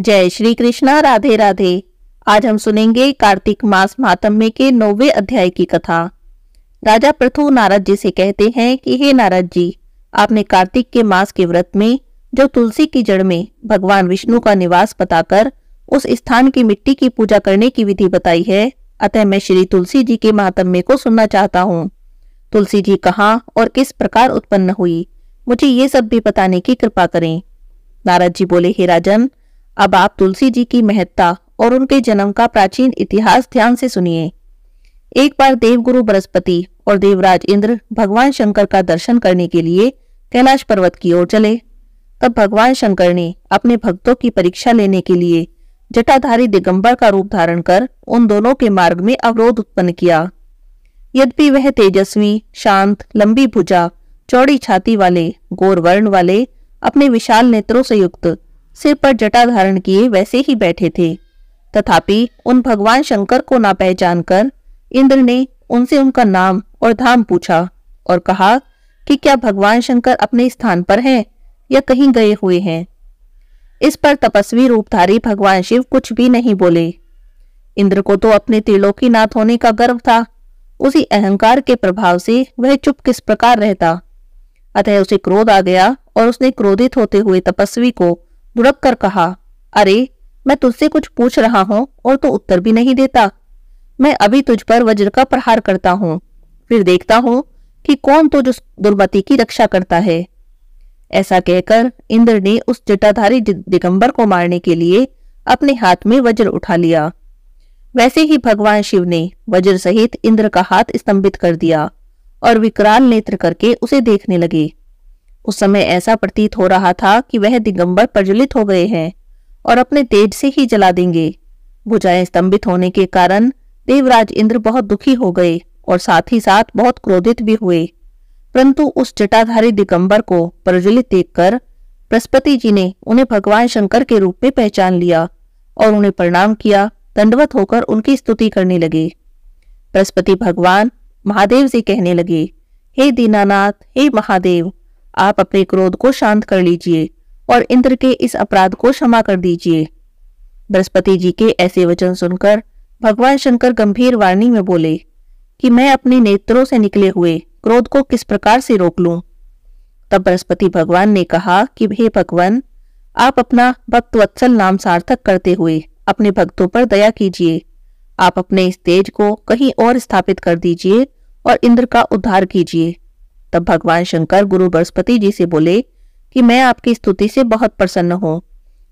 जय श्री कृष्णा। राधे राधे। आज हम सुनेंगे कार्तिक मास महात्म्य के 9वें अध्याय की कथा। राजा पृथु नारद जी से कहते हैं कि हे नारद जी, आपने कार्तिक के मास के व्रत में जो तुलसी की जड़ में भगवान विष्णु का निवास बताकर उस स्थान की मिट्टी की पूजा करने की विधि बताई है, अतः मैं श्री तुलसी जी के महात्म्य को सुनना चाहता हूँ। तुलसी जी कहाँ और किस प्रकार उत्पन्न हुई, मुझे ये सब भी बताने की कृपा करें। नारद जी बोले, हे राजन, अब आप तुलसी जी की महत्ता और उनके जन्म का प्राचीन इतिहास ध्यान से सुनिए। एक बार देवगुरु बृहस्पति और देवराज इंद्र भगवान शंकर का दर्शन करने के लिए कैलाश पर्वत की ओर चले। तब भगवान शंकर ने अपने भक्तों की परीक्षा लेने के लिए जटाधारी दिगंबर का रूप धारण कर उन दोनों के मार्ग में अवरोध उत्पन्न किया। यद्यपि वह तेजस्वी, शांत, लंबी भुजा, चौड़ी छाती वाले, गोर वर्ण वाले, अपने विशाल नेत्रों से युक्त, सिर पर जटा धारण किए वैसे ही बैठे थे, तथापि उन भगवान शंकर को ना पहचान कर इंद्र ने उनसे उनका नाम और धाम पूछा और कहा कि क्या भगवान शंकर अपने स्थान पर हैं या कहीं गए हुए हैं। इस पर तपस्वी रूपधारी भगवान शिव कुछ भी नहीं बोले। इंद्र को तो अपने त्रिलोकीनाथ होने का गर्व था, उसी अहंकार के प्रभाव से वह चुप किस प्रकार रहता। अतः उसे क्रोध आ गया और उसने क्रोधित होते हुए तपस्वी को दुड़क कर कहा, अरे, मैं तुझसे कुछ पूछ रहा हूं और तो उत्तर भी नहीं देता। मैं अभी तुझ पर वज्र का प्रहार करता हूं, फिर देखता हूं कि कौन तुझ दुर्मति की रक्षा करता है। ऐसा कहकर इंद्र ने उस जटाधारी दिगंबर को मारने के लिए अपने हाथ में वज्र उठा लिया। वैसे ही भगवान शिव ने वज्र सहित इंद्र का हाथ स्तंभित कर दिया और विकराल नेत्र करके उसे देखने लगे। उस समय ऐसा प्रतीत हो रहा था कि वह दिगंबर प्रज्वलित हो गए हैं और अपने तेज से ही जला देंगे। भुजाएं स्तंभित होने के कारण देवराज इंद्र बहुत दुखी हो गए और साथ ही साथ बहुत क्रोधित भी हुए। परंतु उस जटाधारी दिगंबर को प्रज्वलित देखकर बृहस्पति जी ने उन्हें भगवान शंकर के रूप में पहचान लिया और उन्हें प्रणाम किया। दंडवत होकर उनकी स्तुति करने लगे। बृहस्पति भगवान महादेव से कहने लगे, हे दीनानाथ, हे महादेव, आप अपने क्रोध को शांत कर लीजिए और इंद्र के इस अपराध को क्षमा कर दीजिए। बृहस्पति जी के ऐसे वचन सुनकर भगवान शंकर गंभीर वाणी में बोले कि मैं अपने नेत्रों से निकले हुए क्रोध को किस प्रकार से रोक लूं। तब बृहस्पति भगवान ने कहा कि हे भगवान, आप अपना भक्त वत्सल नाम सार्थक करते हुए अपने भक्तों पर दया कीजिए। आप अपने इस तेज को कहीं और स्थापित कर दीजिए और इंद्र का उद्धार कीजिए। तब भगवान शंकर गुरु बृहस्पति जी से बोले कि मैं आपकी स्तुति से बहुत प्रसन्न हूँ।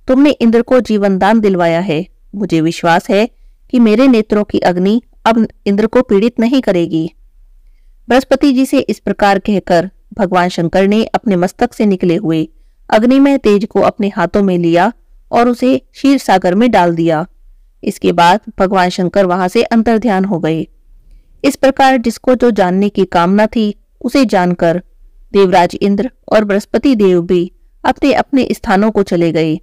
तुमने इंद्र को जीवन दान दिलवाया है। मुझे विश्वास है कि मेरे नेत्रों की अग्नि अब इंद्र को पीड़ित नहीं करेगी। बृहस्पति जी से इस प्रकार कहकर भगवान शंकर ने अपने मस्तक से निकले हुए अग्निमय तेज को अपने हाथों में लिया और उसे क्षीर सागर में डाल दिया। इसके बाद भगवान शंकर वहां से अंतर्ध्यान हो गए। इस प्रकार जिसको जो जानने की कामना थी उसे जानकर देवराज इंद्र और बृहस्पति देव भी अपने अपने स्थानों को चले गए।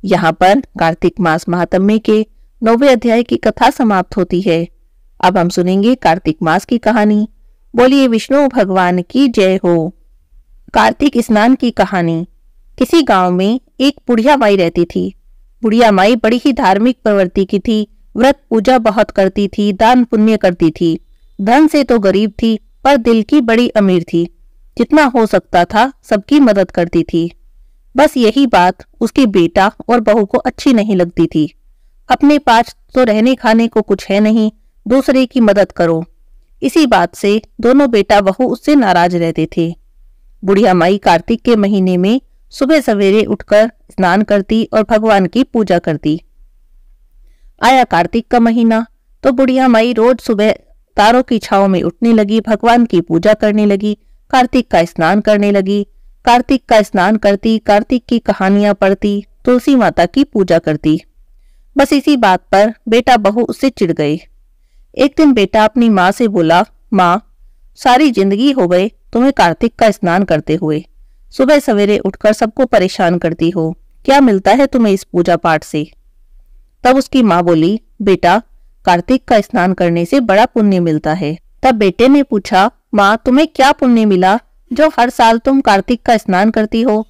यहाँ पर कार्तिक मास महात्म्य के 9वें अध्याय की कथा समाप्त होती है। अब हम सुनेंगे कार्तिक मास की कहानी। बोलिए विष्णु भगवान की जय हो। कार्तिक स्नान की कहानी। किसी गांव में एक बुढ़िया माई रहती थी। बुढ़िया माई बड़ी ही धार्मिक प्रवृत्ति की थी। व्रत पूजा बहुत करती थी, दान पुण्य करती थी। धन से तो गरीब थी पर दिल की बड़ी अमीर थी। जितना हो सकता था सबकी मदद करती थी। बस यही बात उसके बेटा और बहू को अच्छी नहीं लगती थी। अपने पास तो रहने खाने को कुछ है नहीं, दूसरे की मदद करो। इसी बात से दोनों बेटा बहू उससे नाराज रहते थे। बुढ़िया माई कार्तिक के महीने में सुबह सवेरे उठकर स्नान करती और भगवान की पूजा करती। आया कार्तिक का महीना तो बुढ़िया माई रोज सुबह तारों की छांव में उठने लगी, भगवान की पूजा करने लगी, कार्तिक का स्नान करने लगी। कार्तिक का स्नान करती, कार्तिक की कहानियां पढ़ती, तुलसी माता की पूजा करती। बस इसी बात पर बेटा बहू उससे चिढ़ गए। एक दिन बेटा अपनी माँ से बोला, माँ, सारी जिंदगी हो गए तुम्हें कार्तिक का स्नान करते हुए। सुबह सवेरे उठकर सबको परेशान करती हो, क्या मिलता है तुम्हें इस पूजा पाठ से। तब उसकी माँ बोली, बेटा, कार्तिक का स्नान करने से बड़ा पुण्य मिलता है। तब बेटे ने पूछा, माँ, तुम्हें क्या पुण्य मिला जो हर साल तुम कार्तिक का स्नान करती हो।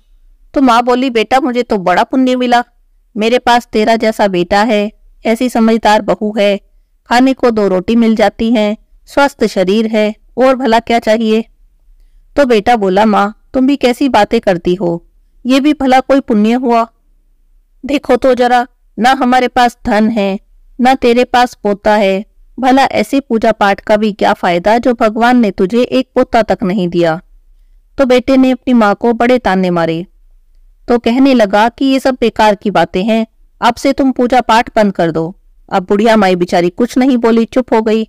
तो माँ बोली, बेटा, मुझे तो बड़ा पुण्य मिला। मेरे पास तेरा जैसा बेटा है, ऐसी समझदार बहू है, खाने को 2 रोटी मिल जाती हैं, स्वस्थ शरीर है, और भला क्या चाहिए। तो बेटा बोला, माँ तुम भी कैसी बातें करती हो, ये भी भला कोई पुण्य हुआ। देखो तो जरा, ना हमारे पास धन है, ना तेरे पास पोता है, भला ऐसे पूजा पाठ का भी क्या फायदा जो भगवान ने तुझे एक पोता तक नहीं दिया। तो बेटे ने अपनी माँ को बड़े ताने मारे, तो कहने लगा कि ये सब बेकार की बातें हैं, अब से तुम पूजा पाठ बंद कर दो। अब बुढ़िया माई बेचारी कुछ नहीं बोली, चुप हो गई।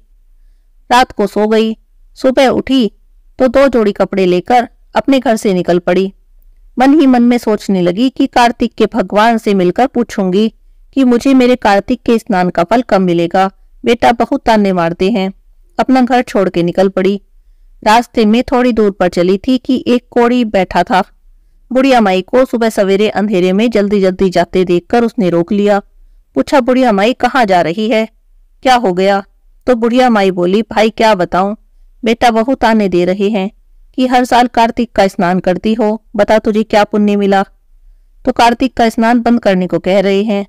रात को सो गई। सुबह उठी तो 2 जोड़ी कपड़े लेकर अपने घर से निकल पड़ी। मन ही मन में सोचने लगी कि कार्तिक के भगवान से मिलकर पूछूंगी कि मुझे मेरे कार्तिक के स्नान का फल कब मिलेगा। बेटा बहुत ताने मारते हैं। अपना घर छोड़ के निकल पड़ी। रास्ते में थोड़ी दूर पर चली थी कि एक कोढ़ी बैठा था। बुढ़िया माई को सुबह सवेरे अंधेरे में जल्दी जल्दी जाते देखकर उसने रोक लिया। पूछा, बुढ़िया माई कहाँ जा रही है, क्या हो गया। तो बुढ़िया माई बोली, भाई क्या बताऊं, बेटा बहुत ताने दे रहे हैं कि हर साल कार्तिक का स्नान करती हो, बता तुझे क्या पुण्य मिला। तो कार्तिक का स्नान बंद करने को कह रहे हैं।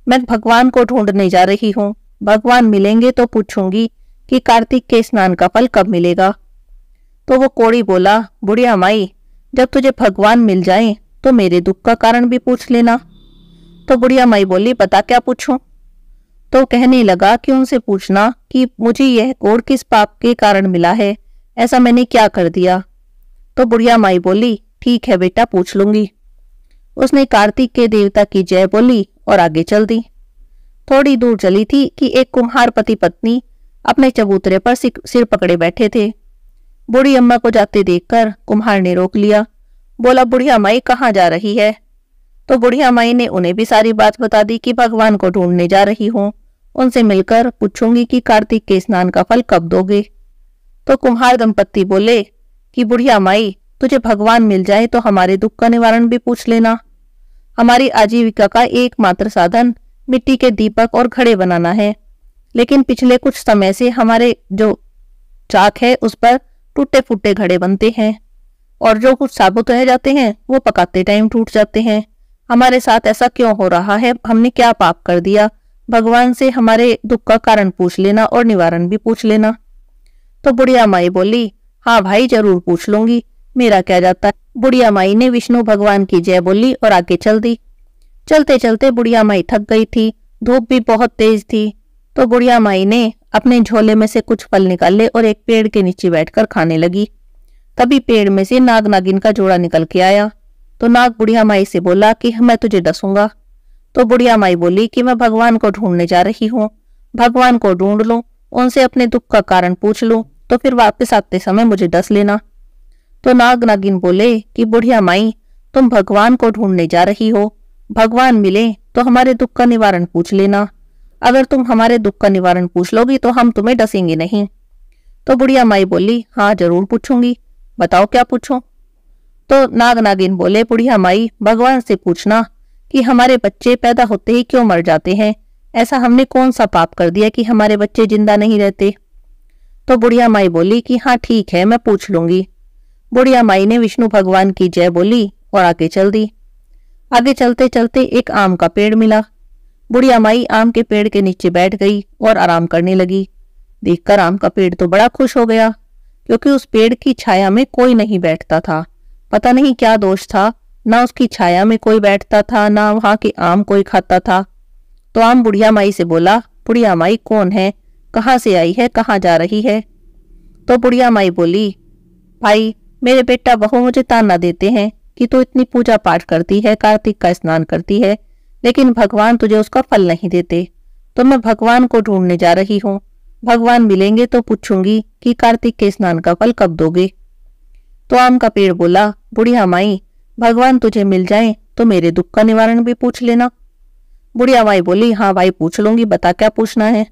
मैं भगवान को ढूंढने जा रही हूँ, भगवान मिलेंगे तो पूछूंगी कि कार्तिक के स्नान का फल कब मिलेगा। तो वो कोढ़ी बोला, बुढ़िया माई जब तुझे भगवान मिल जाए तो मेरे दुख का कारण भी पूछ लेना। तो बुढ़िया माई बोली, बता क्या पूछूं। तो कहने लगा कि उनसे पूछना कि मुझे यह कोढ़ किस पाप के कारण मिला है, ऐसा मैंने क्या कर दिया। तो बुढ़िया माई बोली, ठीक है बेटा पूछ लूंगी। उसने कार्तिक के देवता की जय बोली और आगे चल दी। थोड़ी दूर चली थी कि एक कुम्हार पति पत्नी अपने चबूतरे पर सिर पकड़े बैठे थे। बूढ़ी अम्मा को जाते देखकर कुम्हार ने रोक लिया। बोला, बुढ़िया माई कहाँ जा रही है। तो बुढ़िया माई ने उन्हें भी सारी बात बता दी कि भगवान को ढूंढने जा रही हूँ, उनसे मिलकर पूछूंगी कि कार्तिक के स्नान का फल कब दोगे। तो कुम्हार दंपत्ति बोले कि बुढ़िया माई तुझे भगवान मिल जाए तो हमारे दुख का निवारण भी पूछ लेना। हमारी आजीविका का एकमात्र साधन मिट्टी के दीपक और घड़े बनाना है, लेकिन पिछले कुछ समय से हमारे जो चाक है उस पर टूटे फूटे घड़े बनते हैं, और जो कुछ साबुत रह जाते हैं वो पकाते टाइम टूट जाते हैं। हमारे साथ ऐसा क्यों हो रहा है, हमने क्या पाप कर दिया। भगवान से हमारे दुख का कारण पूछ लेना और निवारण भी पूछ लेना। तो बुढ़िया माई बोली, हाँ भाई जरूर पूछ लूंगी, मेरा क्या जाता है। बुढ़िया माई ने विष्णु भगवान की जय बोली और आगे चल दी। चलते चलते बुढ़िया माई थक गई थी, धूप भी बहुत तेज थी। तो बुढ़िया माई ने अपने झोले में से कुछ फल निकाले और एक पेड़ के नीचे बैठकर खाने लगी। तभी पेड़ में से नाग नागिन का जोड़ा निकल के आया। तो नाग बुढ़िया माई से बोला कि मैं तुझे डसूंगा। तो बुढ़िया माई बोली कि मैं भगवान को ढूंढने जा रही हूँ, भगवान को ढूंढ लूं, उनसे अपने दुख का कारण पूछ लूं, तो फिर वापस आते समय मुझे डस लेना। तो नाग नागिन बोले कि बुढ़िया माई तुम भगवान को ढूंढने जा रही हो, भगवान मिले तो हमारे दुख का निवारण पूछ लेना। अगर तुम हमारे दुख का निवारण पूछ लोगी तो हम तुम्हें डसेंगे नहीं। तो बुढ़िया माई बोली, हाँ जरूर पूछूंगी, बताओ क्या पूछूं। तो नाग नागिन बोले, बुढ़िया माई भगवान से पूछना कि हमारे बच्चे पैदा होते ही क्यों मर जाते हैं, ऐसा हमने कौन सा पाप कर दिया कि हमारे बच्चे जिंदा नहीं रहते। तो बुढ़िया माई बोली कि हाँ ठीक है मैं पूछ लूंगी। बुढ़िया माई ने विष्णु भगवान की जय बोली और आगे चल दी। आगे चलते चलते एक आम का पेड़ मिला। बुढ़िया माई आम के पेड़ के नीचे बैठ गई और आराम करने लगी। देखकर आम का पेड़ तो बड़ा खुश हो गया, क्योंकि उस पेड़ की छाया में कोई नहीं बैठता था। पता नहीं क्या दोष था, ना उसकी छाया में कोई बैठता था, ना वहां के आम कोई खाता था। तो आम बुढ़िया माई से बोला, बुढ़िया माई कौन है, कहाँ से आई है, कहाँ जा रही है। तो बुढ़िया माई बोली, भाई मेरे बेटा बहू मुझे ताना देते हैं कि तू इतनी पूजा पाठ करती है, कार्तिक का स्नान करती है, लेकिन भगवान तुझे उसका फल नहीं देते। तो मैं भगवान को ढूंढने जा रही हूँ, भगवान मिलेंगे तो पूछूंगी कि कार्तिक के स्नान का फल कब दोगे। तो आम का पेड़ बोला, बुढ़िया माई भगवान तुझे मिल जाए तो मेरे दुख का निवारण भी पूछ लेना। बुढ़िया माई बोली, हाँ भाई पूछ लूंगी, बता क्या पूछना है।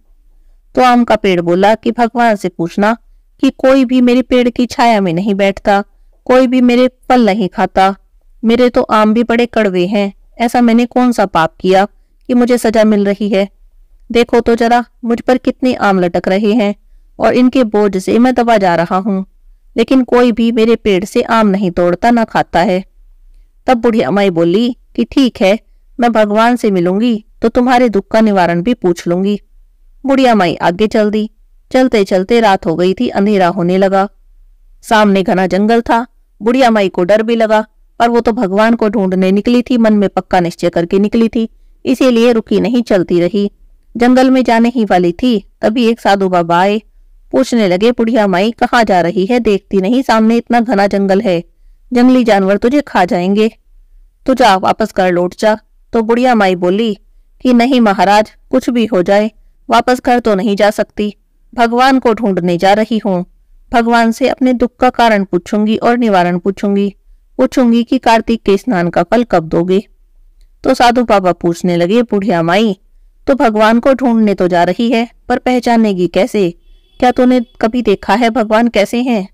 तो आम का पेड़ बोला कि भगवान से पूछना कि कोई भी मेरे पेड़ की छाया में नहीं बैठता, कोई भी मेरे फल नहीं खाता, मेरे तो आम भी बड़े कड़वे हैं, ऐसा मैंने कौन सा पाप किया कि मुझे सजा मिल रही है। देखो तो जरा मुझ पर कितने आम लटक रहे हैं और इनके बोझ से मैं दबा जा रहा हूँ, लेकिन कोई भी मेरे पेड़ से आम नहीं तोड़ता, ना खाता है। तब बुढ़िया माई बोली कि ठीक है मैं भगवान से मिलूंगी तो तुम्हारे दुख का निवारण भी पूछ लूंगी। बुढ़िया माई आगे चल दी। चलते चलते रात हो गई थी, अंधेरा होने लगा। सामने घना जंगल था। बुढ़िया माई को डर भी लगा, पर वो तो भगवान को ढूंढने निकली थी, मन में पक्का निश्चय करके निकली थी, इसीलिए रुकी नहीं, चलती रही। जंगल में जाने ही वाली थी, तभी एक साधु बाबा आए। पूछने लगे, बुढ़िया माई कहाँ जा रही है? देखती नहीं सामने इतना घना जंगल है, जंगली जानवर तुझे खा जाएंगे, तू जा वापस घर लौट जा। तो बुढ़िया माई बोली कि नहीं महाराज, कुछ भी हो जाए वापस घर तो नहीं जा सकती, भगवान को ढूंढने जा रही हूँ। भगवान से अपने दुख का कारण पूछूंगी और निवारण पूछूंगी कि कार्तिक के स्नान का फल कब दोगे। तो साधु बाबा पूछने लगे, बुढ़िया माई तो भगवान को ढूंढने तो जा रही है, पर पहचानेगी कैसे? क्या तूने कभी देखा है भगवान कैसे हैं?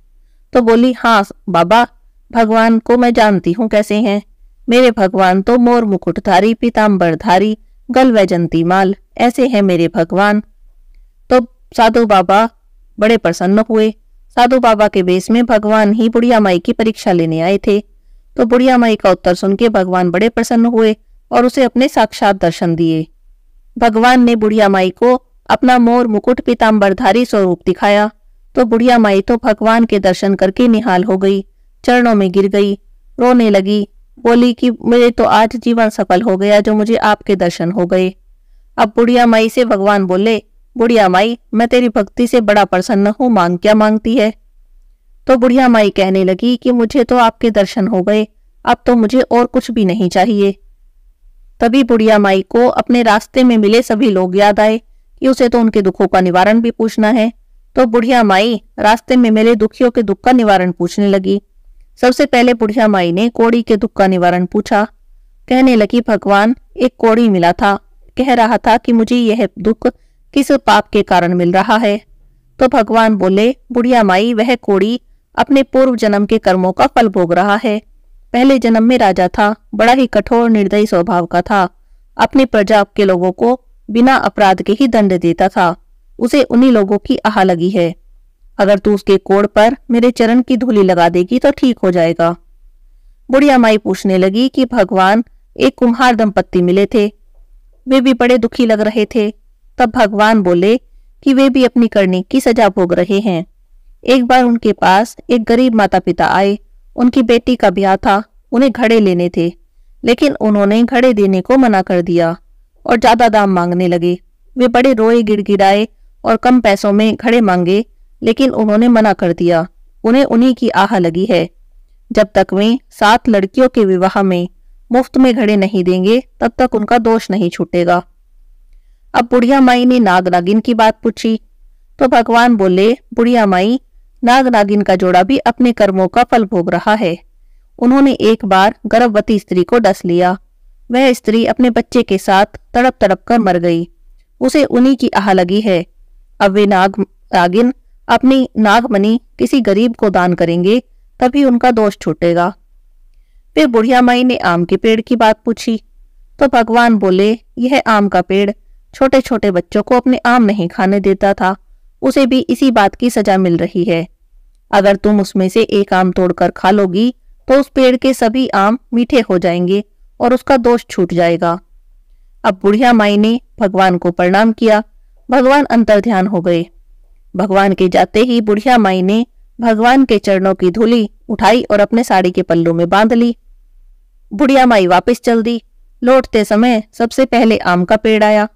तो बोली, हाँ बाबा, भगवान को मैं जानती हूँ कैसे हैं। मेरे भगवान तो मोर मुकुटधारी, पीताम्बरधारी, गल वैजंती माल, ऐसे हैं मेरे भगवान। तो साधु बाबा बड़े प्रसन्न हुए। साधु बाबा के वेश में भगवान ही बुढ़िया माई की परीक्षा लेने आए थे। तो बुढ़िया माई का उत्तर सुन के भगवान बड़े प्रसन्न हुए और उसे अपने साक्षात दर्शन दिए। भगवान ने बुढ़िया माई को अपना मोर मुकुट पीताम्बरधारी स्वरूप दिखाया। तो बुढ़िया माई तो भगवान के दर्शन करके निहाल हो गई, चरणों में गिर गई, रोने लगी, बोली कि मेरे तो आज जीवन सफल हो गया जो मुझे आपके दर्शन हो गए। अब बुढ़िया माई से भगवान बोले, बुढ़िया माई मैं तेरी भक्ति से बड़ा प्रसन्न हूँ, मांग क्या मांगती है? तो बुढ़िया माई कहने लगी कि मुझे तो आपके दर्शन हो गए, अब तो मुझे और कुछ भी नहीं चाहिए। तभी बुढ़िया माई को अपने रास्ते में मिले सभी लोग याद आए कि उसे तो उनके दुखों का निवारण भी पूछना है। तो बुढ़िया माई रास्ते में मिले दुखियों के दुख का निवारण पूछने लगी। सबसे पहले बुढ़िया माई ने कोढ़ी के दुख का निवारण पूछा। कहने लगी, भगवान एक कोढ़ी मिला था, कह रहा था कि मुझे यह दुख किस पाप के कारण मिल रहा है। तो भगवान बोले, बुढ़िया माई वह कोढ़ी अपने पूर्व जन्म के कर्मों का फल भोग रहा है। पहले जन्म में राजा था, बड़ा ही कठोर निर्दयी स्वभाव का था, अपनी प्रजा के लोगों को बिना अपराध के ही दंड देता था। उसे उन्हीं लोगों की आह लगी है, अगर तू उसके कोढ़ पर मेरे चरण की धूली लगा देगी तो ठीक हो जाएगा। बुढ़िया माई पूछने लगी कि भगवान एक कुम्हार दंपत्ति मिले थे, वे भी बड़े दुखी लग रहे थे। तब भगवान बोले कि वे भी अपनी करनी की सजा भोग रहे हैं। एक बार उनके पास एक गरीब माता पिता आए, उनकी बेटी का ब्याह था, उन्हें घड़े लेने थे, लेकिन उन्होंने घड़े देने को मना कर दिया और ज्यादा दाम मांगने लगे। वे बड़े रोए गिड़गिड़ाए और कम पैसों में घड़े मांगे, लेकिन उन्होंने मना कर दिया। उन्हें उन्हीं की आह लगी है, जब तक वे 7 लड़कियों के विवाह में मुफ्त में घड़े नहीं देंगे तब तक उनका दोष नहीं छूटेगा। अब बुढ़िया माई ने नाग नागिन की बात पूछी तो भगवान बोले, बुढ़िया माई नाग नागिन का जोड़ा भी अपने कर्मों का फल भोग रहा है। उन्होंने एक बार गर्भवती स्त्री को डस लिया, वह स्त्री अपने बच्चे के साथ तड़प तड़प कर मर गई, उसे उन्हीं की आह लगी है। अब वे नाग नागिन अपनी नागमणि किसी गरीब को दान करेंगे, तभी उनका दोष छूटेगा। फिर बुढ़िया माई ने आम के पेड़ की बात पूछी तो भगवान बोले, यह आम का पेड़ छोटे छोटे बच्चों को अपने आम नहीं खाने देता था, उसे भी इसी बात की सजा मिल रही है। अगर तुम उसमें से एक आम तोड़कर खा लोगी तो उस पेड़ के सभी आम मीठे हो जाएंगे और उसका दोष छूट जाएगा। अब बुढ़िया माई ने भगवान को प्रणाम किया, भगवान अंतर्ध्यान हो गए। भगवान के जाते ही बुढ़िया माई ने भगवान के चरणों की धूली उठाई और अपने साड़ी के पल्लू में बांध ली। बुढ़िया माई वापस चल दी। लौटते समय सबसे पहले आम का पेड़ आया।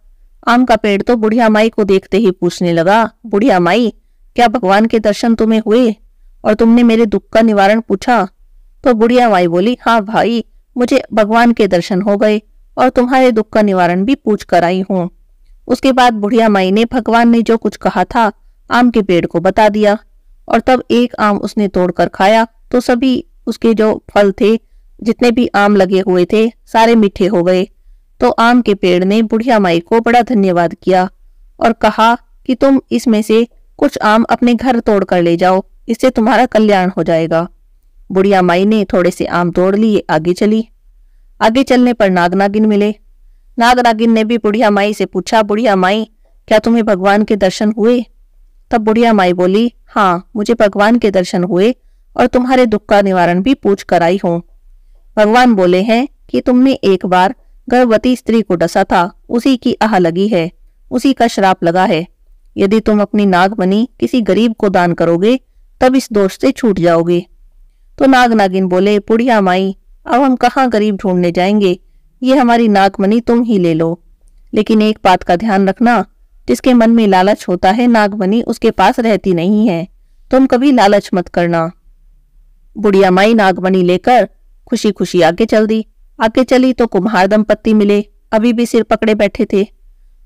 आम का पेड़ तो बुढ़िया माई को देखते ही पूछने लगा, बुढ़िया माई क्या भगवान के दर्शन तुम्हें हुए और तुमने मेरे दुख का निवारण पूछा? तो बुढ़िया माई बोली, हाँ भाई, मुझे भगवान के दर्शन हो गए और तुम्हारे दुख का निवारण भी पूछ कर आई हूँ। उसके बाद बुढ़िया माई ने भगवान ने जो कुछ कहा था आम के पेड़ को बता दिया और तब एक आम उसने तोड़कर खाया तो सभी उसके जो फल थे, जितने भी आम लगे हुए थे, सारे मीठे हो गए। तो आम के पेड़ ने बुढ़िया माई को बड़ा धन्यवाद किया और कहा कि तुम इसमें से कुछ आम अपने घर तोड़ कर ले जाओ, इससे तुम्हारा कल्याण हो जाएगा। बुढ़िया माई ने थोड़े से आम तोड़ लिए, आगे चली। आगे चलने पर नाग नागिन मिले। नाग नागिन ने भी बुढ़िया माई से पूछा, बुढ़िया माई क्या तुम्हें भगवान के दर्शन हुए? तब बुढ़िया माई बोली, हाँ मुझे भगवान के दर्शन हुए और तुम्हारे दुख का निवारण भी पूछ कर आई हूँ। भगवान बोले हैं कि तुमने एक बार गर्भवती स्त्री को डसा था, उसी की आह लगी है, उसी का श्राप लगा है। यदि तुम अपनी नागमणि किसी गरीब को दान करोगे तब इस दोष से छूट जाओगे। तो नाग नागिन बोले, बुढ़िया माई, अब हम कहाँ गरीब ढूंढने जाएंगे, ये हमारी नागमणि तुम ही ले लो। लेकिन एक बात का ध्यान रखना, जिसके मन में लालच होता है नागमणि उसके पास रहती नहीं है, तुम कभी लालच मत करना। बुढ़िया माई नागमणि लेकर खुशी खुशी आगे चल दी। आगे चली तो कुम्हार दंपत्ति मिले, अभी भी सिर पकड़े बैठे थे।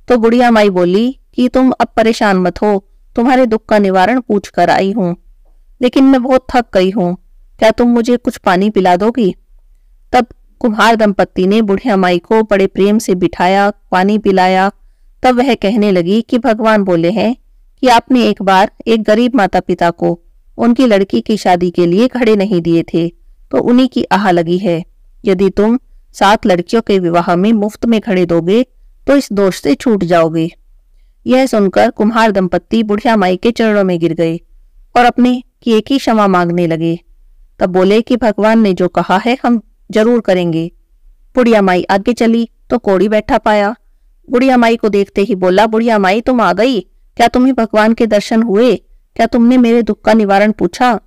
तो बुढ़िया माई बोली कि तुम अब परेशान मत हो, तुम्हारे दुख का निवारण पूछ कर आई हूं, लेकिन मैं बहुत थक गई हूं, क्या तुम मुझे कुछ पानी पिला दोगी? तब कुम्हार दंपत्ति ने बुढ़िया माई को बड़े प्रेम से बिठाया, पानी पिलाया। तब वह कहने लगी कि भगवान बोले हैं कि आपने एक बार एक गरीब माता पिता को उनकी लड़की की शादी के लिए घड़े नहीं दिए थे, तो उन्हीं की आह लगी है। यदि तुम 7 लड़कियों के विवाह में मुफ्त में घड़े दोगे तो इस दोष से छूट जाओगे। यह सुनकर कुम्हार दंपत्ति बुढ़िया माई के चरणों में गिर गए और अपने किए की क्षमा मांगने लगे। तब बोले कि भगवान ने जो कहा है हम जरूर करेंगे। बुढ़िया माई आगे चली तो कोड़ी बैठा पाया। बुढ़िया माई को देखते ही बोला, बुढ़िया माई तुम आ गई, क्या तुम्हें भगवान के दर्शन हुए? क्या तुमने मेरे दुख का निवारण पूछा?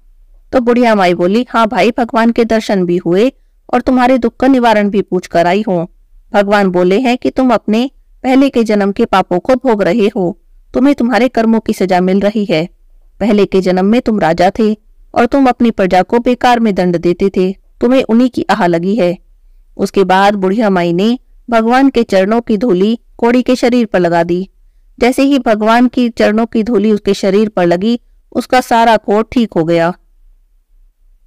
तो बुढ़िया माई बोली, हाँ भाई, भगवान के दर्शन भी हुए और तुम्हारे दुख का निवारण भी पूछ कर आई हूँ। भगवान बोले हैं कि तुम अपने पहले के जन्म के पापों को भोग रहे हो, तुम्हें तुम्हारे कर्मों की सजा मिल रही है। पहले के जन्म में तुम राजा थे और तुम अपनी प्रजा को बेकार में दंड देते थे, तुम्हें उन्हीं की आह लगी है। उसके बाद बुढ़िया माई ने भगवान के चरणों की धूली कोड़ी के शरीर पर लगा दी। जैसे ही भगवान की चरणों की धूली उसके शरीर पर लगी, उसका सारा कोढ़ ठीक हो गया।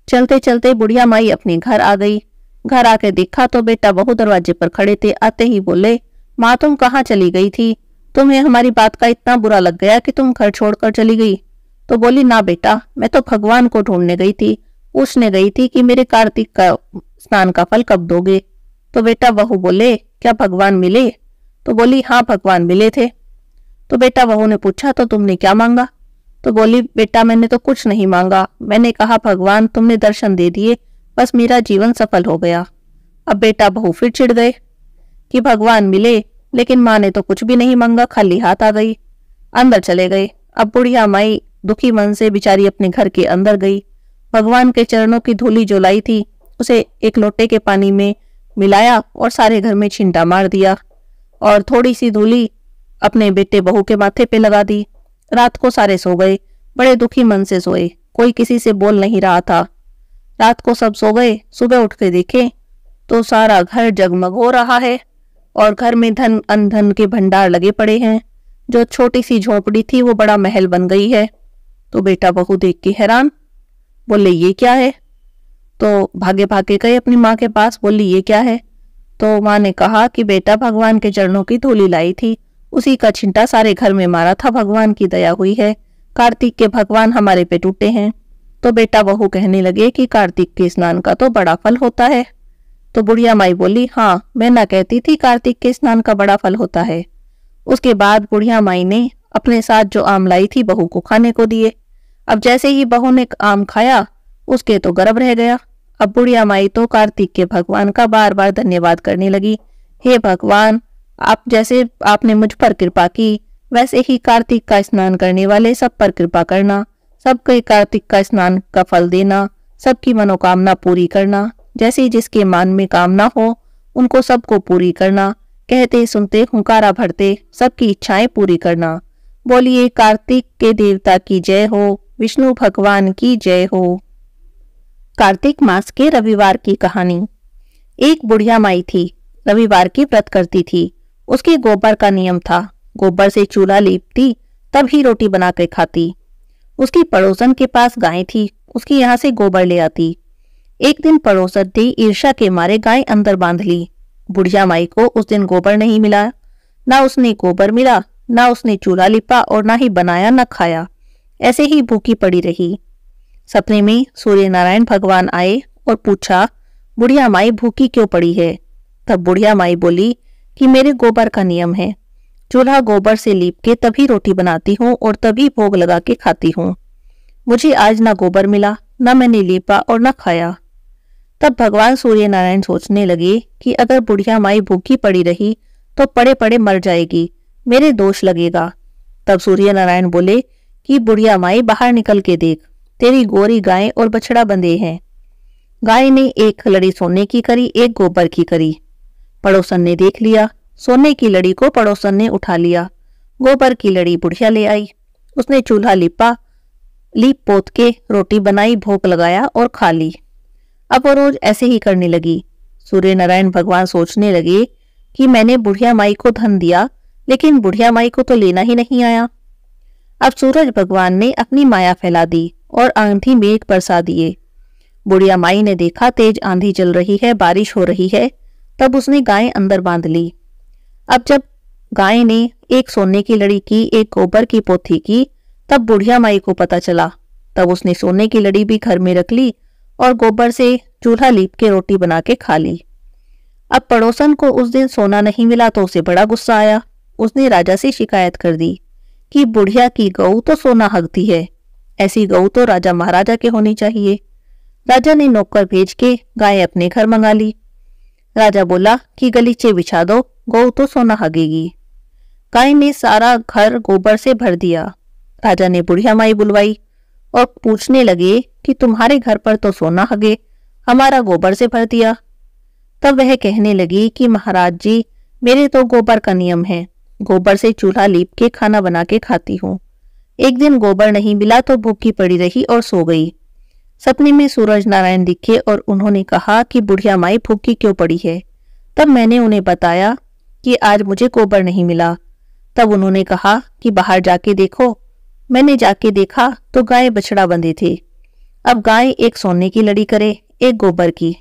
चलते चलते बुढ़िया माई अपने घर आ गई। घर आके देखा तो बेटा बहू दरवाजे पर खड़े थे। आते ही बोले, माँ तुम कहाँ चली गई थी? तुम्हें हमारी बात का इतना बुरा लग गया कि तुम घर छोड़कर चली गई? तो बोली, ना बेटा, मैं तो भगवान को ढूंढने गई थी, पूछने गई थी कि मेरे कार्तिक का स्नान का फल कब दोगे। तो बेटा बहू बोले, क्या भगवान मिले? तो बोली, हाँ भगवान मिले थे। तो बेटा बहू ने पूछा, तो तुमने क्या मांगा? तो बोली, बेटा मैंने तो कुछ नहीं मांगा, मैंने कहा भगवान तुमने दर्शन दे दिए, बस मेरा जीवन सफल हो गया। अब बेटा बहू फिर चिढ़ गए कि भगवान मिले, लेकिन माँ ने तो कुछ भी नहीं मांगा, खाली हाथ आ गई। अंदर चले गए। अब बुढ़िया माई दुखी मन से बेचारी अपने घर के अंदर गई। भगवान के चरणों की धूली जो लाई थी उसे एक लोटे के पानी में मिलाया और सारे घर में छींटा मार दिया और थोड़ी सी धूली अपने बेटे बहू के माथे पे लगा दी। रात को सारे सो गए, बड़े दुखी मन से सोए, कोई किसी से बोल नहीं रहा था। रात को सब सो गए। सुबह उठ के देखे तो सारा घर जगमग हो रहा है और घर में धन अनधन के भंडार लगे पड़े हैं। जो छोटी सी झोपड़ी थी वो बड़ा महल बन गई है। तो बेटा बहू देख के हैरान, बोले ये क्या है? तो भागे भागे गए अपनी माँ के पास, बोली ये क्या है? तो माँ ने कहा कि बेटा भगवान के चरणों की धूली लाई थी, उसी का छिंटा सारे घर में मारा था, भगवान की दया हुई है, कार्तिक के भगवान हमारे पे टूटे हैं। तो बेटा बहू कहने लगे कि कार्तिक के स्नान का तो बड़ा फल होता है। तो बुढ़िया माई बोली, हाँ मैं ना कहती थी कार्तिक के स्नान का बड़ा फल होता है। उसके बाद बुढ़िया माई ने अपने साथ जो आम लाई थी बहू को खाने को दिए। अब जैसे ही बहू ने आम खाया उसके तो गर्भ रह गया। अब बुढ़िया माई तो कार्तिक के भगवान का बार बार धन्यवाद करने लगी, हे भगवान, आप जैसे आपने मुझ पर कृपा की वैसे ही कार्तिक का स्नान करने वाले सब पर कृपा करना, सबके कार्तिक का स्नान का फल देना, सबकी मनोकामना पूरी करना, जैसे जिसके मन में कामना हो उनको सबको पूरी करना, कहते सुनते हुंकारा भरते सबकी इच्छाएं पूरी करना। बोलिए कार्तिक के देवता की जय हो, विष्णु भगवान की जय हो। कार्तिक मास के रविवार की कहानी। एक बुढ़िया माई थी, रविवार की व्रत करती थी। उसके गोबर का नियम था, गोबर से चूल्हा लीपती तब ही रोटी बनाकर खाती। उसकी पड़ोसन के पास गाय थी, उसकी यहाँ से गोबर ले आती। एक दिन पड़ोसन ने ईर्ष्या के मारे गाय अंदर बांध ली। बुढ़िया माई को उस दिन गोबर नहीं मिला, ना उसने गोबर मिला, ना उसने चूल्हा लिपा और ना ही बनाया ना खाया, ऐसे ही भूखी पड़ी रही। सपने में सूर्य नारायण भगवान आए और पूछा, बुढ़िया माई भूखी क्यों पड़ी है? तब बुढ़िया माई बोली कि मेरे गोबर का नियम है, चूल्हा गोबर से लीप के तभी रोटी बनाती हूँ और तभी भोग लगा के खाती हूँ। मुझे आज ना गोबर मिला, ना मैंने लीपा और ना खाया। तब भगवान सूर्य नारायण सोचने लगे कि अगर बुढ़िया माई भूखी पड़ी रही तो पड़े पड़े मर जाएगी, मेरे दोष लगेगा। तब सूर्य नारायण बोले कि बुढ़िया माई बाहर निकल के देख, तेरी गोरी गाय और बछड़ा बंधे हैं। गाय ने एक लड़ी सोने की करी, एक गोबर की करी। पड़ोसन ने देख लिया, सोने की लड़ी को पड़ोसन ने उठा लिया, गोबर की लड़ी बुढ़िया ले आई। उसने चूल्हा लीप पोत के रोटी बनाई, भोग लगाया और खा ली। अब वो रोज ऐसे ही करने लगी। सूर्य नारायण भगवान सोचने लगे कि मैंने बुढ़िया माई को धन दिया, लेकिन बुढ़िया माई को तो लेना ही नहीं आया। अब सूरज भगवान ने अपनी माया फैला दी और आंधी मेघ बरसा दिए। बुढ़िया माई ने देखा तेज आंधी चल रही है, बारिश हो रही है, तब उसने गाय अंदर बांध ली। अब जब गाय ने एक सोने की लड़ी की, एक गोबर की पोथी की, तब बुढ़िया माई को पता चला। तब उसने सोने की लड़ी भी घर में रख ली और गोबर से चूल्हा लीप के रोटी बना के खा ली। अब पड़ोसन को उस दिन सोना नहीं मिला तो उसे बड़ा गुस्सा आया। उसने राजा से शिकायत कर दी कि बुढ़िया की गऊ तो सोना हकती है, ऐसी गऊ तो राजा महाराजा के होनी चाहिए। राजा ने नौकर भेज के गाय अपने घर मंगा ली। राजा बोला कि गलीचे बिछा दो, गऊ तो सोना हगेगी। गाय ने सारा घर गोबर से भर दिया। राजा ने बुढ़िया माई बुलवाई और पूछने लगे कि तुम्हारे घर पर तो सोना हगे, हमारा गोबर से भर दिया। तब वह कहने लगी कि महाराज जी, मेरे तो गोबर का नियम है, गोबर से चूल्हा लीप के खाना बना के खाती हूँ। एक दिन गोबर नहीं मिला तो भूखी पड़ी रही और सो गई। सपने में सूरज नारायण दिखे और उन्होंने कहा कि बुढ़िया माई भूखी क्यों पड़ी है। तब मैंने उन्हें बताया कि आज मुझे गोबर नहीं मिला। तब उन्होंने कहा कि बाहर जाके देखो। मैंने जाके देखा तो गाय बछड़ा बंधे थे। अब गाय एक सोने की लड़ी करे, एक गोबर की।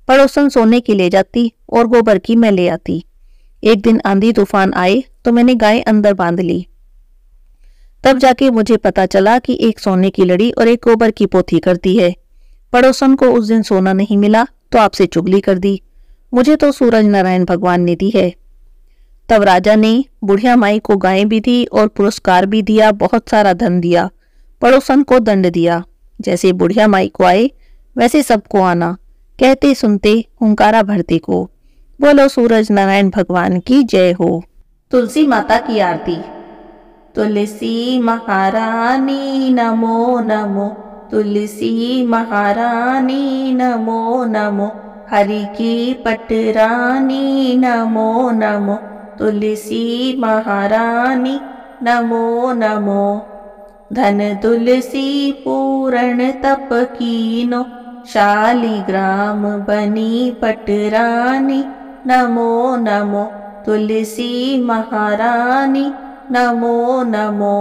पड़ोसन सोने की ले जाती और गोबर की मैं ले आती। एक दिन आंधी तूफान आए तो मैंने गाय अंदर बांध ली। तब जाके मुझे पता चला कि एक सोने की लड़ी और एक गोबर की पोथी करती है। पड़ोसन को उस दिन सोना नहीं मिला तो आपसे चुगली कर दी, मुझे तो सूरज नारायण भगवान ने दी है। तब राजा ने बुढ़िया माई को गाय भी दी और पुरस्कार भी दिया, बहुत सारा धन दिया। पड़ोसन को दंड दिया, जैसे बुढ़िया माई को आए वैसे सबको आना, कहते सुनते हुंकारा भरते को। बोलो सूरज नारायण भगवान की जय हो। तुलसी माता की आरती। तुलसी महारानी नमो नमो, तुलसी महारानी नमो नमो, हरि की पटरानी नमो नमो, तुलसी महारानी नमो नमो। धन तुलसी पूर्ण तप कीनो, शालिग्राम बनी पटरानी नमो नमो, तुलसी महारानी नमो नमो।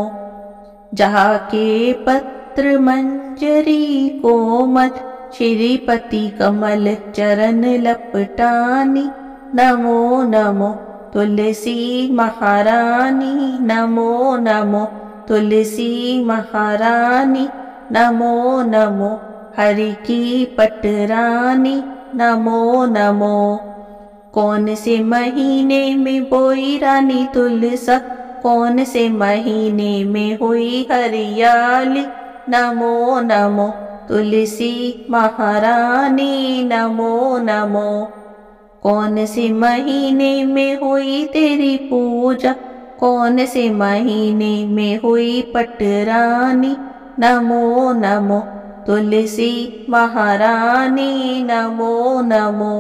जहाँ के पत्र मंजरी कोमल, श्रीपति कमल चरण लपटानी नमो नमो, तुलसी महारानी नमो नमो, तुलसी महारानी नमो नमो, हरि की पटरानी नमो नमो। कौन से महीने में बोई रानी तुलसा, कौन से महीने में हुई हरियाली नमो नमो, तुलसी महारानी नमो नमो। कौन से महीने में हुई तेरी पूजा, कौन से महीने में हुई पटरानी नमो नमो, तुलसी महारानी नमो नमो।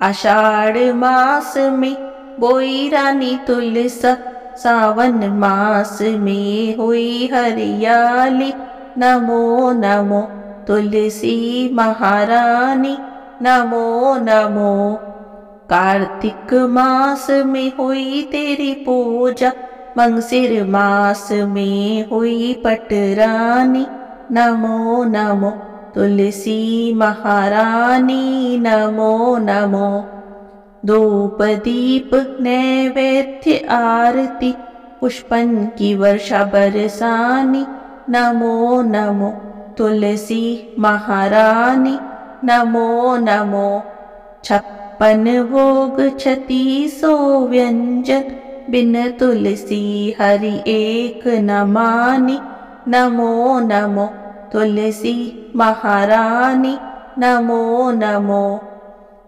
आषाढ़ मास में बोई रानी तुलसा, सावन मास में हुई हरियाली नमो नमो, तुलसी महारानी नमो नमो। कार्तिक मास में हुई तेरी पूजा, मंगसिर मास में हुई पटरानी नमो नमो, तुलसी महारानी नमो नमो। धूप दीप नैवेद्य आरती, पुष्पन की वर्षा बरसानी नमो नमो, तुलसी महारानी नमो नमो। 56 भोग 3600 व्यंजन, बिन तुलसी हरि एक न मानी नमो नमो, तुलसी महारानी नमो नमो।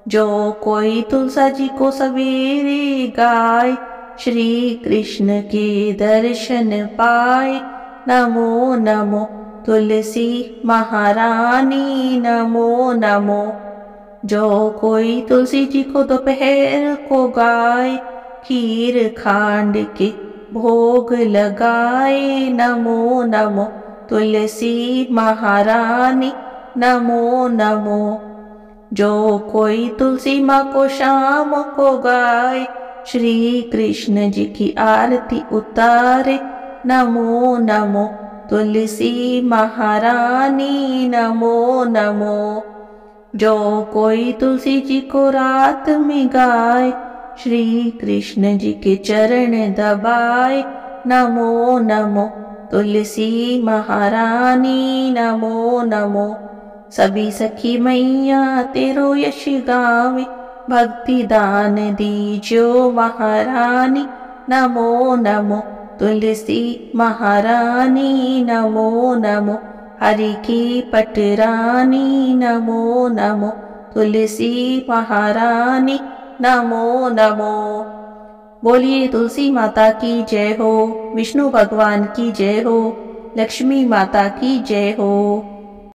जो कोई तुलसा जी को सवेरे गाए, श्री कृष्ण के दर्शन पाए। नमो नमो तुलसी महारानी, नमो नमो। जो कोई तुलसी जी को दोपहर को गाए, खीर खांड के भोग लगाए। नमो नमो तुलसी महारानी, नमो नमो। जो कोई तुलसी माँ को शाम को गाए, श्री कृष्ण जी की आरती उतारे। नमो नमो तुलसी महारानी, नमो नमो। जो कोई तुलसी जी को रात में गाए, श्री कृष्ण जी के चरण दबाए। नमो नमो तुलसी महारानी, नमो नमो। सभी सखी मैया तेरो यश गावे, भक्ति दान दीजो महारानी। नमो नमो तुलसी महारानी, नमो नमो। हरि की पटरानी, नमो नमो तुलसी महारानी, नमो नमो। बोलिए तुलसी माता की जय हो, विष्णु भगवान की जय हो, लक्ष्मी माता की जय हो।